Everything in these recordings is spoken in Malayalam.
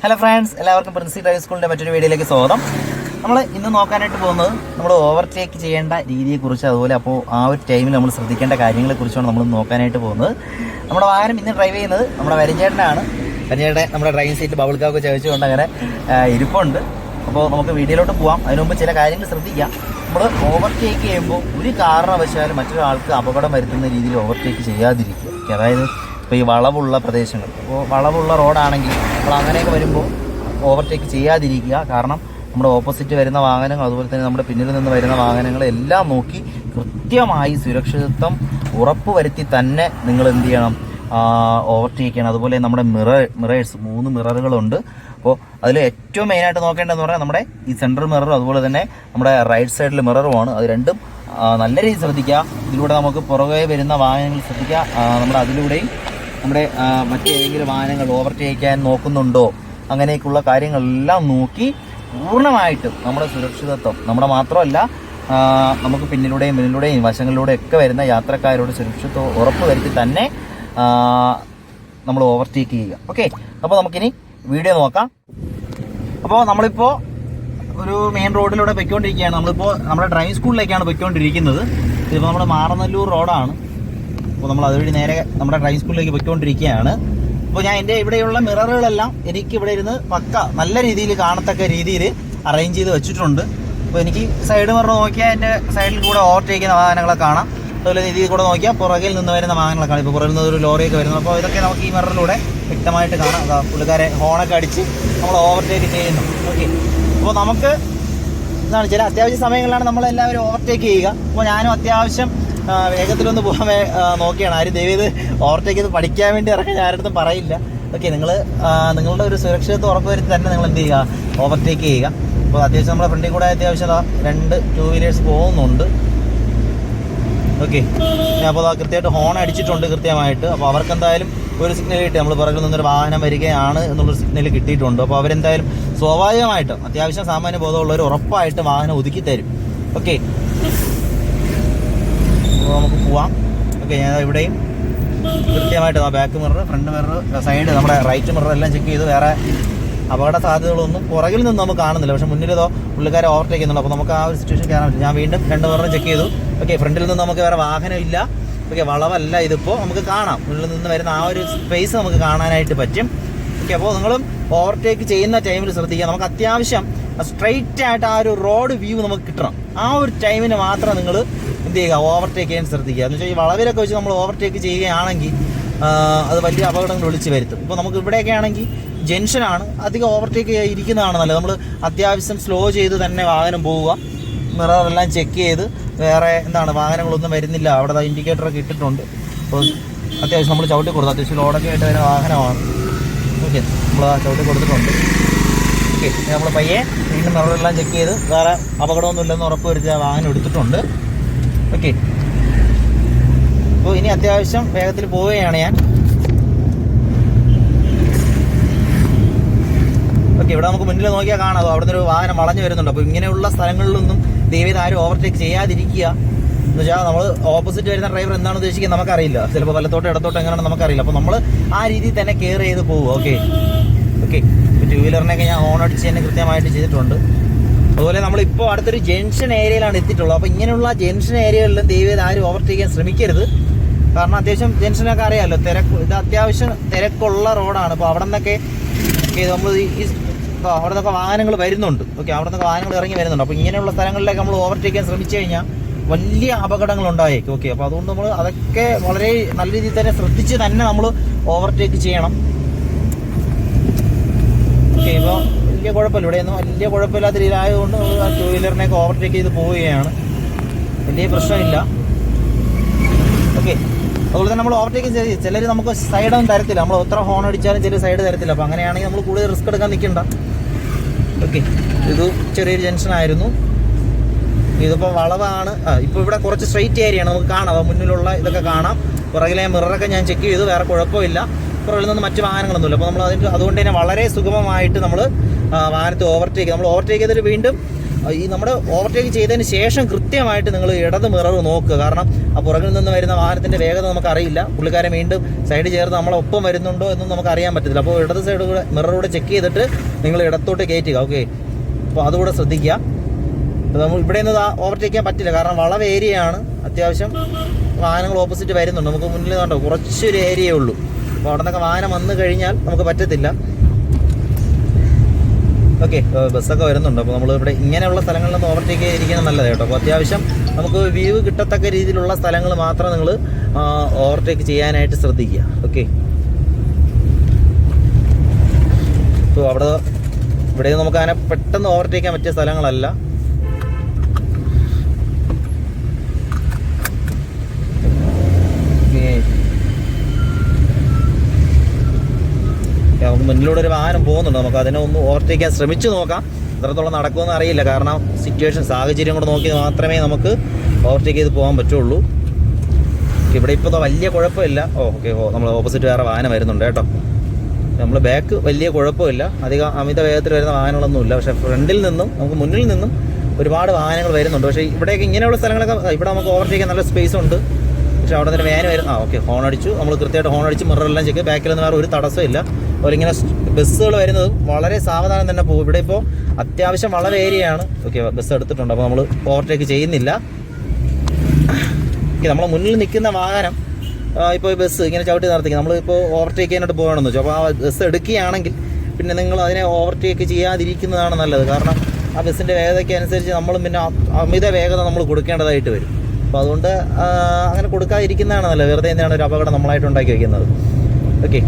ഹലോ ഫ്രണ്ട്സ്, എല്ലാവർക്കും പ്രിൻസി ഡ്രൈവിംഗ് സ്കൂളിൻ്റെ മറ്റൊരു വീഡിയോയിലേക്ക് സ്വാഗതം. നമ്മൾ ഇന്ന് നോക്കാനായിട്ട് പോകുന്നത് നമ്മൾ ഓവർടേക്ക് ചെയ്യേണ്ട രീതിയെക്കുറിച്ച്, അതുപോലെ അപ്പോൾ ആ ഒരു ടൈമിൽ നമ്മൾ ശ്രദ്ധിക്കേണ്ട കാര്യങ്ങളെക്കുറിച്ചാണ് നമ്മൾ നോക്കാനായിട്ട് പോകുന്നത്. നമ്മുടെ വാഹനം ഇന്ന് ഡ്രൈവ് ചെയ്യുന്നത് നമ്മുടെ വരഞ്ചേട്ടനാണ്. വരഞ്ചേട്ടൻ നമ്മുടെ ഡ്രൈവിംഗ് സീറ്റിൽ ബബിൾ കാപ്പ് ചവിച്ചുകൊണ്ട് അങ്ങനെ ഇരിപ്പുണ്ട്. അപ്പോൾ നമുക്ക് വീഡിയോയിലോട്ട് പോകാം. അതിനു മുമ്പ് ചില കാര്യങ്ങൾ ശ്രദ്ധിക്കാം. നമ്മൾ ഓവർടേക്ക് ചെയ്യുമ്പോൾ ഒരു കാരണവശാലും മറ്റൊരാൾക്ക് അപകടം വരുത്തുന്ന രീതിയിൽ ഓവർടേക്ക് ചെയ്യാതിരിക്കുക. അതായത് ഇപ്പോൾ ഈ വളവുള്ള പ്രദേശങ്ങൾ, ഇപ്പോൾ വളവുള്ള റോഡാണെങ്കിൽ നമ്മൾ അങ്ങനെയൊക്കെ വരുമ്പോൾ ഓവർടേക്ക് ചെയ്യാതിരിക്കുക. കാരണം നമ്മുടെ ഓപ്പോസിറ്റ് വരുന്ന വാഹനങ്ങൾ, അതുപോലെ തന്നെ നമ്മുടെ പിന്നിൽ നിന്ന് വരുന്ന വാഹനങ്ങളെല്ലാം നോക്കി കൃത്യമായി സുരക്ഷിതത്വം ഉറപ്പുവരുത്തി തന്നെ നിങ്ങൾ എന്ത് ചെയ്യണം, ഓവർടേക്ക് ചെയ്യണം. അതുപോലെ നമ്മുടെ മിറേഴ്സ് 3 മിററുകളുണ്ട്. അപ്പോൾ അതിൽ ഏറ്റവും മെയിനായിട്ട് നോക്കേണ്ടതെന്ന് പറഞ്ഞാൽ നമ്മുടെ ഈ സെൻട്രൽ മിററും അതുപോലെ തന്നെ നമ്മുടെ റൈറ്റ് സൈഡിൽ മിററുമാണ്. അത് രണ്ടും നല്ല രീതിയിൽ ശ്രദ്ധിക്കുക. ഇതിലൂടെ നമുക്ക് പുറകെ വരുന്ന വാഹനങ്ങൾ ശ്രദ്ധിക്കുക. നമ്മുടെ അതിലൂടെയും നമ്മുടെ മറ്റേതെങ്കിലും വാഹനങ്ങൾ ഓവർടേക്ക് ചെയ്യാൻ നോക്കുന്നുണ്ടോ, അങ്ങനെയൊക്കെയുള്ള കാര്യങ്ങളെല്ലാം നോക്കി പൂർണ്ണമായിട്ടും നമ്മുടെ സുരക്ഷിതത്വം, നമ്മുടെ മാത്രമല്ല നമുക്ക് പിന്നിലൂടെയും മുന്നിലൂടെയും വശങ്ങളിലൂടെയും ഒക്കെ വരുന്ന യാത്രക്കാരോട് സുരക്ഷിതത്വം ഉറപ്പ് വരുത്തി തന്നെ നമ്മൾ ഓവർടേക്ക് ചെയ്യുക. ഓക്കെ, അപ്പോൾ നമുക്കിനി വീഡിയോ നോക്കാം. അപ്പോൾ നമ്മളിപ്പോൾ ഒരു മെയിൻ റോഡിലൂടെ പൊയ്ക്കൊണ്ടിരിക്കുകയാണ്. നമ്മളിപ്പോൾ നമ്മുടെ ഡ്രൈവിംഗ് സ്കൂളിലേക്കാണ് പൊയ്ക്കൊണ്ടിരിക്കുന്നത്. ഇതിപ്പോൾ നമ്മുടെ മാറനല്ലൂർ റോഡാണ്. അപ്പോൾ നമ്മൾ അതുവഴി നേരെ നമ്മുടെ ഡ്രൈവിംഗ് സ്കൂളിലേക്ക് പൊയ്ക്കൊണ്ടിരിക്കുകയാണ്. അപ്പോൾ ഞാൻ എൻ്റെ ഇവിടെയുള്ള മിററുകളെല്ലാം എനിക്ക് ഇവിടെ ഇരുന്ന് പക്ക നല്ല രീതിയിൽ കാണത്തക്ക രീതിയിൽ അറേഞ്ച് ചെയ്ത് വെച്ചിട്ടുണ്ട്. അപ്പോൾ എനിക്ക് സൈഡ് മിറർ നോക്കിയാൽ എൻ്റെ സൈഡിൽ കൂടെ ഓവർടേക്ക് ചെയ്യുന്ന വാഹനങ്ങളെ കാണാം. അതുപോലെ രീതിയിൽ കൂടെ നോക്കിയാൽ പുറകിൽ നിന്ന് വരുന്ന വാഹനങ്ങളെ കാണാം. ഇപ്പോൾ പുറകിൽ നിന്ന് ഒരു ലോറിയൊക്കെ വരുന്നത്. അപ്പോൾ ഇതൊക്കെ നമുക്ക് ഈ മിററിലൂടെ വ്യക്തമായിട്ട് കാണാം. പുള്ളിക്കാരെ ഹോണൊക്കെ അടിച്ച് നമ്മൾ ഓവർടേക്ക് ചെയ്യുന്നു. ഓക്കെ, അപ്പോൾ നമുക്ക് ഇതാണ് ചില അത്യാവശ്യ സമയങ്ങളിലാണ് നമ്മളെല്ലാവരും ഓവർടേക്ക് ചെയ്യുക. അപ്പോൾ ഞാനും അത്യാവശ്യം വേഗത്തിലൊന്ന് പോകാൻ നോക്കിയാണ്. ആരും ദയവേത് ഓവർടേക്ക് ചെയ്ത് പഠിക്കാൻ വേണ്ടി ഇറങ്ങി ആരുടെ പറയില്ല. ഓക്കെ, നിങ്ങളുടെ ഒരു സുരക്ഷിതത്വം ഉറപ്പുവരുത്തി തന്നെ നിങ്ങൾ എന്ത് ചെയ്യുക, ഓവർടേക്ക് ചെയ്യുക. അപ്പോൾ അത്യാവശ്യം നമ്മുടെ ഫ്രണ്ടിൽ കൂടെ അത്യാവശ്യം 2 2 വീലേഴ്സ് പോകുന്നുണ്ട്. ഓക്കെ, അപ്പോൾ കൃത്യമായിട്ട് ഹോൺ അടിച്ചിട്ടുണ്ട് കൃത്യമായിട്ട്. അപ്പോൾ അവർക്ക് എന്തായാലും ഒരു സിഗ്നൽ കിട്ടി, നമ്മൾ പുറകിൽ നിന്നൊരു വാഹനം വരികയാണ് എന്നുള്ളൊരു സിഗ്നൽ കിട്ടിയിട്ടുണ്ട്. അപ്പോൾ അവരെന്തായാലും സ്വാഭാവികമായിട്ടും അത്യാവശ്യം സാമാന്യ ബോധമുള്ളവർ ഉറപ്പായിട്ട് വാഹനം ഒതുക്കി തരും. ഓക്കെ, നമുക്ക് പോവാം. ഓക്കെ, ഞാൻ ഇവിടെയും കൃത്യമായിട്ട് back mirror, front mirror, side നമ്മുടെ റൈറ്റ് മിറർ എല്ലാം ചെക്ക് ചെയ്തു. വേറെ അപകട സാധ്യതകളൊന്നും പുറകിൽ നിന്ന് നമുക്ക് കാണുന്നില്ല. പക്ഷേ മുന്നിലിതോ പുള്ളിക്കാരെ ഓവർടേക്ക് ചെയ്യുന്നുണ്ട്. അപ്പോൾ നമുക്ക് ആ ഒരു സിറ്റുവേഷൻ കയറാൻ പറ്റും. ഞാൻ വീണ്ടും 2 മിററും ചെക്ക് ചെയ്തു. ഓക്കെ, ഫ്രണ്ടിൽ നിന്ന് നമുക്ക് വേറെ വാഹനം ഇല്ല. ഓക്കെ, വളവല്ല ഇതിപ്പോൾ നമുക്ക് കാണാം. മുന്നിൽ നിന്ന് വരുന്ന ആ ഒരു സ്പേസ് നമുക്ക് കാണാനായിട്ട് പറ്റും. ഓക്കെ, അപ്പോൾ നിങ്ങളും ഓവർടേക്ക് ചെയ്യുന്ന ടൈമിൽ ശ്രദ്ധിക്കുക. നമുക്ക് അത്യാവശ്യം സ്ട്രെയിറ്റ് ആയിട്ട് ആ ഒരു റോഡ് വ്യൂ നമുക്ക് കിട്ടണം. ആ ഒരു ടൈമിന് മാത്രം നിങ്ങൾ എന്ത് ചെയ്യുക, ഓവർടേക്ക് ചെയ്യാൻ ശ്രദ്ധിക്കുക. എന്ന് വെച്ചാൽ ഈ വളവിലൊക്കെ വെച്ച് നമ്മൾ ഓവർടേക്ക് ചെയ്യുകയാണെങ്കിൽ അത് വലിയ അപകടങ്ങൾ വിളിച്ച് വരുത്തും. ഇപ്പോൾ നമുക്ക് ഇവിടെയൊക്കെ ആണെങ്കിൽ ജംഗ്ഷനാണ്, അധികം ഓവർടേക്ക് ഇരിക്കുന്നതാണ് നല്ലത്. നമ്മൾ അത്യാവശ്യം സ്ലോ ചെയ്ത് തന്നെ വാഹനം പോവുക. മിററെല്ലാം ചെക്ക് ചെയ്ത് വേറെ വാഹനങ്ങളൊന്നും വരുന്നില്ല. അവിടെ ഇൻഡിക്കേറ്ററൊക്കെ ഇട്ടിട്ടുണ്ട്. അപ്പോൾ അത്യാവശ്യം നമ്മൾ ചവിട്ടി കൊടുത്തു. അത്യാവശ്യം ലോഡൊക്കെ ആയിട്ട് വരുന്ന വാഹനമാണ്. ഓക്കെ, നമ്മൾ ചവിട്ടി കൊടുത്തിട്ടുണ്ട്. ഓക്കെ, നമ്മൾ പയ്യെ വീണ്ടും മിററെല്ലാം ചെക്ക് ചെയ്ത് വേറെ അപകടമൊന്നുമില്ലെന്ന് ഉറപ്പ് വരുത്തിയ വാഹനം എടുത്തിട്ടുണ്ട്. ഓക്കെ, അപ്പോൾ ഇനി അത്യാവശ്യം വേഗത്തിൽ പോവുകയാണ് ഞാൻ. ഓക്കെ, ഇവിടെ നമുക്ക് മുന്നിൽ നോക്കിയാൽ കാണാം അവിടെ ഒരു വാഹനം വളഞ്ഞു വരുന്നുണ്ട്. അപ്പോൾ ഇങ്ങനെയുള്ള സ്ഥലങ്ങളിലൊന്നും ദയവേത് ആരും ഓവർടേക്ക് ചെയ്യാതിരിക്കുക. എന്ന് വെച്ചാൽ നമ്മൾ ഓപ്പോസിറ്റ് വരുന്ന ഡ്രൈവർ എന്താണ് ഉദ്ദേശിക്കുന്നത് നമുക്കറിയില്ല. ചിലപ്പോൾ വലത്തോട്ടോ ഇടത്തോട്ടോ എങ്ങനെയാണെന്ന് നമുക്കറിയില്ല. അപ്പോൾ നമ്മൾ ആ രീതിയിൽ തന്നെ കെയർ ചെയ്ത് പോകും. ഓക്കെ, ഓക്കെ, 2 വീലറിനൊക്കെ ഞാൻ ഹോൺ അടിച്ച് തന്നെ കൃത്യമായിട്ട് ചെയ്തിട്ടുണ്ട്. അതുപോലെ നമ്മളിപ്പോൾ അടുത്തൊരു ജംഗ്ഷൻ ഏരിയയിലാണ് എത്തിയിട്ടുള്ളത്. അപ്പോൾ ഇങ്ങനെയുള്ള ജംഗ്ഷൻ ഏരിയകളിലും ദയവേത് ആരും ഓവർടേക്ക് ചെയ്യാൻ ശ്രമിക്കരുത്. കാരണം അത്യാവശ്യം ജംഗ്ഷനൊക്കെ അറിയാമല്ലോ, ഇത് അത്യാവശ്യം തിരക്കുള്ള റോഡാണ്. അപ്പോൾ അവിടെ നിന്നൊക്കെ നമ്മൾ അവിടെ നിന്നൊക്കെ വാഹനങ്ങൾ വരുന്നുണ്ട്. ഓക്കെ, അവിടെ നിന്നൊക്കെ വാഹനങ്ങൾ ഇറങ്ങി വരുന്നുണ്ട്. അപ്പോൾ ഇങ്ങനെയുള്ള സ്ഥലങ്ങളിലേക്ക് നമ്മൾ ഓവർടേക്ക് ചെയ്യാൻ ശ്രമിച്ചു കഴിഞ്ഞാൽ വലിയ അപകടങ്ങൾ ഉണ്ടായേക്കും. ഓക്കെ, അപ്പോൾ അതുകൊണ്ട് നമ്മൾ അതൊക്കെ വളരെ നല്ല രീതിയിൽ തന്നെ ശ്രദ്ധിച്ച് തന്നെ നമ്മൾ ഓവർടേക്ക് ചെയ്യണം. ഓക്കെ, ഇപ്പോൾ വലിയ കുഴപ്പമില്ല, ഇവിടെയൊന്നും വലിയ കുഴപ്പമില്ലാത്ത രീതിയിലായതുകൊണ്ട് 2 വീലറിനെയൊക്കെ ഓവർടേക്ക് ചെയ്ത് പോവുകയാണ്. വലിയ പ്രശ്നമില്ല. ഓക്കെ, അതുപോലെ തന്നെ നമ്മൾ ഓവർടേക്ക് ചെയ്ത് ചിലർ നമുക്ക് സൈഡൊന്നും തരത്തില്ല. നമ്മൾ എത്ര ഹോൺ അടിച്ചാലും ചില സൈഡ് തരത്തില്ല. അപ്പോൾ അങ്ങനെയാണെങ്കിൽ നമ്മൾ കൂടുതൽ റിസ്ക് എടുക്കാൻ നിൽക്കണ്ട. ഓക്കെ, ഇത് ചെറിയൊരു ജംഗ്ഷനായിരുന്നു. ഇതിപ്പോൾ വളവാണ്. ഇപ്പോൾ ഇവിടെ കുറച്ച് സ്ട്രെയിറ്റ് ഏരിയയാണ്, നമുക്ക് കാണാം. മുന്നിലുള്ള ഇതൊക്കെ കാണാം. പുറകിലെ മിററൊക്കെ ഞാൻ ചെക്ക് ചെയ്തു, വേറെ കുഴപ്പമില്ല. പുറകിൽ നിന്ന് മറ്റ് വാഹനങ്ങളൊന്നുമില്ല. അപ്പോൾ നമ്മൾ അതുകൊണ്ട് തന്നെ വളരെ സുഗമമായിട്ട് നമ്മൾ വാഹനത്തെ ഓവർടേക്ക് ചെയ്തിട്ട് വീണ്ടും ഈ നമ്മുടെ ഓവർടേക്ക് ചെയ്തതിന് ശേഷം കൃത്യമായിട്ട് നിങ്ങൾ ഇടത് മിറർ നോക്കുക. കാരണം ആ പുറകിൽ നിന്ന് വരുന്ന വാഹനത്തിൻ്റെ വേഗത നമുക്കറിയില്ല. പുള്ളിക്കാരൻ വീണ്ടും സൈഡ് ചേർന്ന് നമ്മളൊപ്പം വരുന്നുണ്ടോ എന്നൊന്നും നമുക്ക് അറിയാൻ പറ്റത്തില്ല. അപ്പോൾ ഇടത് സൈഡ് കൂടെ മിററൂടെ ചെക്ക് ചെയ്തിട്ട് നിങ്ങൾ ഇടത്തോട്ട് കയറ്റുക. ഓക്കെ, അപ്പോൾ അതുകൂടെ ശ്രദ്ധിക്കുക. അപ്പോൾ നമ്മൾ ഇവിടെ നിന്ന് ഓവർടേക്ക് ചെയ്യാൻ പറ്റില്ല, കാരണം വളവ് ഏരിയയാണ്. അത്യാവശ്യം വാഹനങ്ങൾ ഓപ്പോസിറ്റ് വരുന്നുണ്ട്. നമുക്ക് മുന്നിൽ കണ്ടോ കുറച്ചൊരു ഏരിയയേ ഉള്ളൂ. അപ്പോൾ അവിടെ നിന്നൊക്കെ വാഹനം വന്നു കഴിഞ്ഞാൽ നമുക്ക് പറ്റത്തില്ല. ഓക്കെ, ബസ്സൊക്കെ വരുന്നുണ്ട്. അപ്പോൾ നമ്മൾ ഇവിടെ ഇങ്ങനെയുള്ള സ്ഥലങ്ങളിലൊന്നും ഓവർടേക്ക് ചെയ്തിരിക്കുന്നത് നല്ലത് കേട്ടോ. അപ്പോൾ അത്യാവശ്യം നമുക്ക് വ്യൂ കിട്ടത്തക്ക രീതിയിലുള്ള സ്ഥലങ്ങൾ മാത്രം നിങ്ങൾ ഓവർടേക്ക് ചെയ്യാനായിട്ട് ശ്രദ്ധിക്കുക. ഓക്കെ, അപ്പോൾ ഇവിടെ നമുക്ക് അങ്ങനെ പെട്ടെന്ന് ഓവർടേക്ക് ചെയ്യാൻ പറ്റിയ സ്ഥലങ്ങളല്ല. നമുക്ക് മുന്നിലൂടെ ഒരു വാഹനം പോകുന്നുണ്ട്. നമുക്ക് അതിനെ ഒന്ന് ഓവർടേക്ക് ചെയ്യാൻ ശ്രമിച്ചു നോക്കാം. എത്രത്തോളം നടക്കുമെന്ന് അറിയില്ല, കാരണം സാഹചര്യം കൂടെ നോക്കി മാത്രമേ നമുക്ക് ഓവർടേക്ക് ചെയ്ത് പോകാൻ പറ്റുള്ളൂ. ഇവിടെ ഇപ്പോൾ വലിയ കുഴപ്പമില്ല. ഓക്കെ, നമ്മൾ ഓപ്പോസിറ്റ് വേറെ വാഹനം വരുന്നുണ്ട് കേട്ടോ. നമ്മൾ ബാക്ക് വലിയ കുഴപ്പമില്ല, അധികം അമിത വേഗത്തിൽ വരുന്ന വാഹനങ്ങളൊന്നുമില്ല. പക്ഷേ ഫ്രണ്ടിൽ നിന്നും നമുക്ക് മുന്നിൽ നിന്നും ഒരുപാട് വാഹനങ്ങൾ വരുന്നുണ്ട്. പക്ഷേ ഇവിടെയൊക്കെ ഇങ്ങനെയുള്ള സ്ഥലങ്ങളൊക്കെ ഇവിടെ നമുക്ക് ഓവർടേക്ക് ചെയ്യാൻ നല്ല സ്പേസ് ഉണ്ട്. പക്ഷേ അവിടെ തന്നെ വാൻ വരും. ഓക്കെ, ഹോൺ അടിച്ചു. നമ്മൾ കൃത്യമായിട്ട് ഹോൺ അടിച്ച് മിററെല്ലാം ചെക്ക്. ബാക്കിൽ നിന്ന് വേറെ ഒരു തടസ്സമില്ല. അതുപോലെ ഇങ്ങനെ ബസ്സുകൾ വരുന്നത് വളരെ സാവധാനം തന്നെ പോകും. ഇവിടെ ഇപ്പോൾ അത്യാവശ്യം വളവ് ഏരിയയാണ്. ഓക്കെ, ബസ് എടുത്തിട്ടുണ്ട്. അപ്പോൾ നമ്മൾ ഓവർടേക്ക് ചെയ്യുന്നില്ല. ഓക്കെ, നമ്മളെ മുന്നിൽ നിൽക്കുന്ന വാഹനം ഇപ്പോൾ ബസ് ഇങ്ങനെ ചവിട്ടി നിർത്തിക്കുക. നമ്മളിപ്പോൾ ഓവർടേക്ക് ചെയ്യാനായിട്ട് പോകണമെന്ന് വെച്ചു. അപ്പോൾ ആ ബസ് എടുക്കുകയാണെങ്കിൽ പിന്നെ നിങ്ങൾ അതിനെ ഓവർടേക്ക് ചെയ്യാതിരിക്കുന്നതാണ് നല്ലത്. കാരണം ആ ബസ്സിൻ്റെ വേഗതയ്ക്ക് അനുസരിച്ച് നമ്മളും പിന്നെ അമിത വേഗത നമ്മൾ കൊടുക്കേണ്ടതായിട്ട് വരും. അപ്പോൾ അതുകൊണ്ട് അങ്ങനെ കൊടുക്കാതിരിക്കുന്നതാണ് നല്ലത്. വെറുതെ എന്താണ് ഒരു അപകടം നമ്മളായിട്ട് ഉണ്ടാക്കി വയ്ക്കുന്നത്. ഓക്കെ,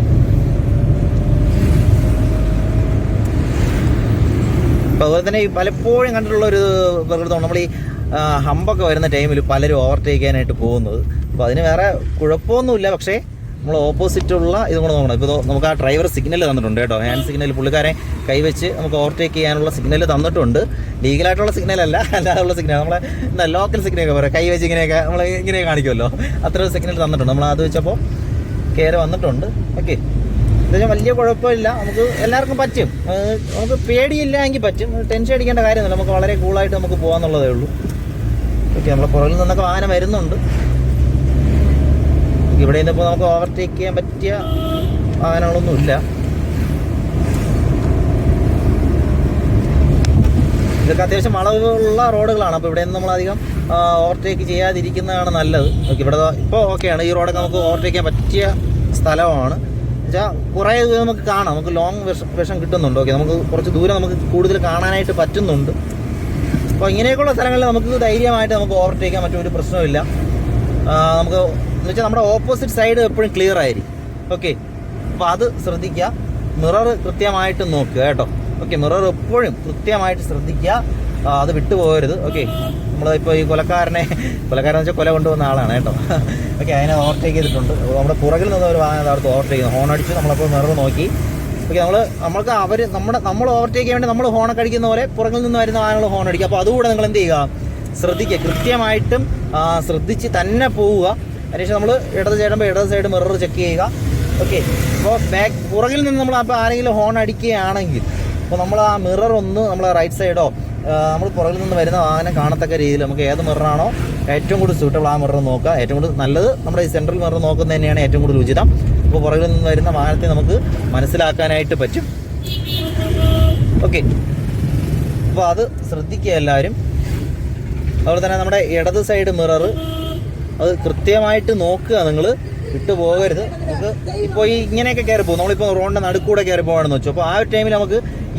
അപ്പോൾ അതുപോലെ തന്നെ പലപ്പോഴും കണ്ടിട്ടുള്ളൊരു പ്രകൃതമാണ് നമ്മൾ ഈ ഹമ്പൊക്കെ വരുന്ന ടൈമിൽ പലരും ഓവർടേക്ക് ചെയ്യാനായിട്ട് പോകുന്നത്. അപ്പോൾ അതിന് വേറെ കുഴപ്പമൊന്നുമില്ല. പക്ഷേ നമ്മൾ ഓപ്പോസിറ്റുള്ള ഇതും കൂടെ നോക്കണം. ഇപ്പോൾ നമുക്ക് ആ ഡ്രൈവർ സിഗ്നൽ തന്നിട്ടുണ്ട് കേട്ടോ, ഹാൻഡ് സിഗ്നൽ. പുള്ളിക്കാരെ കൈവച്ച് നമുക്ക് ഓവർടേക്ക് ചെയ്യാനുള്ള സിഗ്നൽ തന്നിട്ടുണ്ട്. ലീഗലായിട്ടുള്ള സിഗ്നലല്ല, അല്ലാതെയുള്ള സിഗ്നൽ. നമ്മളെ ലോക്കൽ സിഗ്നലൊക്കെ പറയാം, കൈവച്ച് ഇങ്ങനെയൊക്കെ നമ്മൾ ഇങ്ങനെ കാണിക്കുമല്ലോ, അത്ര സിഗ്നൽ തന്നിട്ടുണ്ട്. നമ്മൾ അത് വെച്ചപ്പോൾ കയറി വന്നിട്ടുണ്ട്. ഓക്കെ, എന്താ വലിയ കുഴപ്പമില്ല, നമുക്ക് എല്ലാവർക്കും പറ്റും. നമുക്ക് പേടിയില്ല എങ്കിൽ പറ്റും. ടെൻഷൻ അടിക്കേണ്ട കാര്യമൊന്നുമില്ല. നമുക്ക് വളരെ കൂളായിട്ട് നമുക്ക് പോകാമെന്നുള്ളതേ ഉള്ളൂ. ഓക്കെ, നമ്മളെ പുറകിൽ നിന്നൊക്കെ വാഹനം വരുന്നുണ്ട്. ഇവിടെ നിന്നിപ്പോൾ നമുക്ക് ഓവർടേക്ക് ചെയ്യാൻ പറ്റിയ വാഹനങ്ങളൊന്നുമില്ല. ഇതൊക്കെ അത്യാവശ്യം വളവുള്ള റോഡുകളാണ്. അപ്പോൾ ഇവിടെ നിന്ന് നമ്മളധികം ഓവർടേക്ക് ചെയ്യാതിരിക്കുന്നതാണ് നല്ലത്. ഓക്കെ, ഇവിടെ ഇപ്പോൾ ഓക്കെയാണ്. ഈ റോഡൊക്കെ നമുക്ക് ഓവർടേക്ക് ചെയ്യാൻ പറ്റിയ സ്ഥലമാണ്. എന്നുവെച്ചാൽ കുറേ ദൂരം നമുക്ക് കാണാം. നമുക്ക് ലോങ് വിഷം കിട്ടുന്നുണ്ട്. ഓക്കെ, നമുക്ക് കുറച്ച് ദൂരം നമുക്ക് കൂടുതൽ കാണാനായിട്ട് പറ്റുന്നുണ്ട്. അപ്പോൾ ഇങ്ങനെയൊക്കെയുള്ള സ്ഥലങ്ങളിൽ നമുക്ക് ധൈര്യമായിട്ട് നമുക്ക് ഓവർടേക്ക് ചെയ്യാൻ പറ്റും. ഒരു പ്രശ്നമില്ല. നമുക്ക് എന്ന് വെച്ചാൽ നമ്മുടെ ഓപ്പോസിറ്റ് സൈഡ് എപ്പോഴും ക്ലിയർ ആയിരിക്കും. ഓക്കെ, അപ്പോൾ അത് ശ്രദ്ധിക്കുക. മിറർ കൃത്യമായിട്ട് നോക്കുക കേട്ടോ. ഓക്കെ, മിറർ എപ്പോഴും കൃത്യമായിട്ട് ശ്രദ്ധിക്കുക, അത് വിട്ടുപോകരുത്. ഓക്കെ, നമ്മളിപ്പോൾ ഈ കൊലക്കാരനെ വെച്ചാൽ കൊല കൊണ്ടുവന്ന ആളാണ് കേട്ടോ. ഓക്കെ, അതിനെ ഓവർടേക്ക് ചെയ്തിട്ടുണ്ട്. നമ്മുടെ പുറകിൽ നിന്ന് ഒരു വാഹനം അടുത്ത് ഓവർടേക്ക് ചെയ്യുന്നു. ഹോൺ അടിച്ച് നമ്മളപ്പോൾ മിറർ നോക്കി. ഓക്കെ, നമ്മൾ ഓവർടേക്ക് ചെയ്യാൻ വേണ്ടി നമ്മൾ ഹോണൊക്കെ അടിക്കുന്ന പോലെ പുറകിൽ നിന്ന് വരുന്ന വാഹനങ്ങൾ ഹോൺ അടിക്കുക. അപ്പോൾ അതുകൂടെ നിങ്ങൾ എന്ത് ചെയ്യുക, ശ്രദ്ധിക്കുക. കൃത്യമായിട്ടും ശ്രദ്ധിച്ച് തന്നെ പോവുക. അതിനുശേഷം നമ്മൾ ഇടത് സൈഡ് മിറർ ചെക്ക് ചെയ്യുക. ഓക്കെ, അപ്പോൾ പുറകിൽ നിന്ന് നമ്മൾ അപ്പോൾ ആരെങ്കിലും ഹോൺ അടിക്കുകയാണെങ്കിൽ അപ്പോൾ നമ്മൾ ആ മിറർ ഒന്ന് നമ്മൾ റൈറ്റ് സൈഡോ നമ്മൾ പുറകിൽ നിന്ന് വരുന്ന വാഹനം കാണത്തക്ക രീതിയിൽ നമുക്ക് ഏത് മിററാണോ ഏറ്റവും കൂടുതൽ സൂട്ടബിൾ ആ മിറർ നോക്കുക. ഏറ്റവും കൂടുതൽ നല്ലത് നമ്മുടെ ഈ സെൻട്രൽ മിറർ നോക്കുന്നത് തന്നെയാണ് ഏറ്റവും കൂടുതൽ ഉചിതം. അപ്പോൾ പുറകിൽ നിന്ന് വരുന്ന വാഹനത്തെ നമുക്ക് മനസ്സിലാക്കാനായിട്ട് പറ്റും. ഓക്കെ, അപ്പോൾ അത് ശ്രദ്ധിക്കുക എല്ലാവരും. അതുപോലെ തന്നെ നമ്മുടെ ഇടത് സൈഡ് മിറർ അത് കൃത്യമായിട്ട് നോക്കുക. നിങ്ങൾ വിട്ടു പോകരുത്. നമുക്ക് ഇപ്പോൾ ഈ ഇങ്ങനെയൊക്കെ കയറി പോകും. നമ്മളിപ്പോൾ റോഡിൻ്റെ നടുക്കൂടെ കയറി പോകണമെന്ന് വെച്ചു. അപ്പോൾ ആ ഒരു ടൈമിൽ നമുക്ക്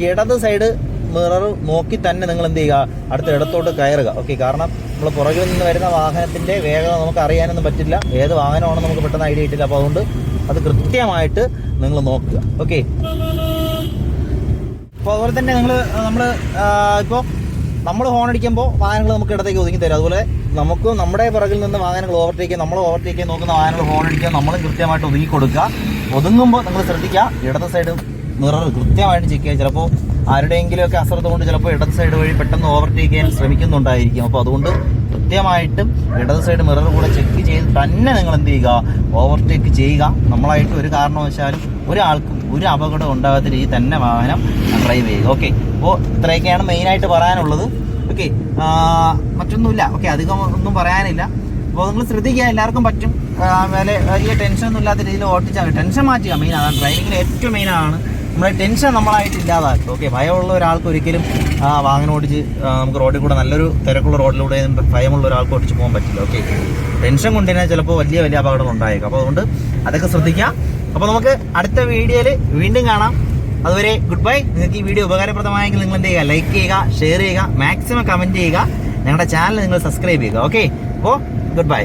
ഇടത് സൈഡ് മിറർ നോക്കി തന്നെ നിങ്ങൾ എന്ത് ചെയ്യുക, അടുത്ത ഇടത്തോട്ട് കയറുക. ഓക്കെ, കാരണം നമ്മൾ പുറകിൽ നിന്ന് വരുന്ന വാഹനത്തിൻ്റെ വേഗത നമുക്ക് അറിയാനൊന്നും പറ്റില്ല. ഏത് വാഹനമാണെന്ന് നമുക്ക് പെട്ടെന്ന് ഐഡിയ കിട്ടില്ല. അപ്പോൾ അതുകൊണ്ട് അത് കൃത്യമായിട്ട് നിങ്ങൾ നോക്കുക. ഓക്കെ, അപ്പോൾ അതുപോലെ തന്നെ ഇപ്പോൾ നമ്മൾ ഹോൺ അടിക്കുമ്പോൾ വാഹനങ്ങൾ നമുക്ക് ഇടത്തേക്ക് ഒതുങ്ങി തരും. അതുപോലെ നമുക്കും നമ്മുടെ പുറകിൽ നിന്ന് വാഹനങ്ങൾ ഓവർടേക്ക് നോക്കുന്ന വാഹനങ്ങൾ ഹോൺ അടിക്കുക, നമ്മളും കൃത്യമായിട്ട് ഒതുങ്ങി കൊടുക്കുക. ഒതുങ്ങുമ്പോൾ നിങ്ങൾ ശ്രദ്ധിക്കുക, ഇടത് സൈഡ് മിറർ കൃത്യമായിട്ട് ചെക്ക് ചെയ്യുക. ചിലപ്പോൾ ആരുടെയെങ്കിലുമൊക്കെ അശ്രദ്ധ കൊണ്ട് ചിലപ്പോൾ ഇടത് സൈഡ് വഴി പെട്ടെന്ന് ഓവർടേക്ക് ചെയ്യാൻ ശ്രമിക്കുന്നുണ്ടായിരിക്കും. അപ്പോൾ അതുകൊണ്ട് കൃത്യമായിട്ടും ഇടത് സൈഡ് മിറർ കൂടെ ചെക്ക് ചെയ്ത് തന്നെ നിങ്ങൾ എന്ത് ചെയ്യുക, ഓവർടേക്ക് ചെയ്യുക. നമ്മളായിട്ട് ഒരു കാരണവശാലും ഒരാൾക്കും ഒരു അപകടം ഉണ്ടാകാത്ത രീതിയിൽ തന്നെ വാഹനം ഡ്രൈവ് ചെയ്യുക. ഓക്കെ, അപ്പോൾ ഇത്രയൊക്കെയാണ് മെയിനായിട്ട് പറയാനുള്ളത്. ഓക്കെ, മറ്റൊന്നുമില്ല. ഓക്കെ, അധികം ഒന്നും പറയാനില്ല. അപ്പോൾ നിങ്ങൾ ശ്രദ്ധിക്കുക, എല്ലാവർക്കും പറ്റും. വലിയ ടെൻഷനൊന്നും ഇല്ലാത്ത രീതിയിൽ ഓട്ടിച്ചാൽ ടെൻഷൻ മാറ്റുക. മെയിൻ അതാണ് ഡ്രൈവിങ്ങിൽ ഏറ്റവും മെയിനാണ് നമ്മുടെ ടെൻഷൻ നമ്മളായിട്ട് ഇല്ലാതാക്കുക. ഓക്കെ, ഭയമുള്ള ഒരാൾക്ക് ഒരിക്കലും വാഹനം ഓടിച്ച് നമുക്ക് റോഡിൽ കൂടെ നല്ലൊരു തിരക്കുള്ള റോഡിലൂടെ ഭയമുള്ള ഒരാൾക്ക് ഓടിച്ച് പോകാൻ പറ്റില്ല. ഓക്കെ, ടെൻഷൻ കൊണ്ട് തന്നെ ചിലപ്പോൾ വലിയ വലിയ അപകടങ്ങൾ ഉണ്ടായേക്കും. അപ്പോൾ അതുകൊണ്ട് അതൊക്കെ ശ്രദ്ധിക്കുക. അപ്പോൾ നമുക്ക് അടുത്ത വീഡിയോയിൽ വീണ്ടും കാണാം. അതുവരെ ഗുഡ് ബൈ. നിങ്ങൾക്ക് ഈ വീഡിയോ ഉപകാരപ്രദമായെങ്കിൽ നിങ്ങൾ എന്ത് ചെയ്യുക, ലൈക്ക് ചെയ്യുക, ഷെയർ ചെയ്യുക, മാക്സിമം കമൻറ്റ് ചെയ്യുക, ഞങ്ങളുടെ ചാനൽ നിങ്ങൾ സബ്സ്ക്രൈബ് ചെയ്യുക. ഓക്കെ, അപ്പോൾ ഗുഡ് ബൈ.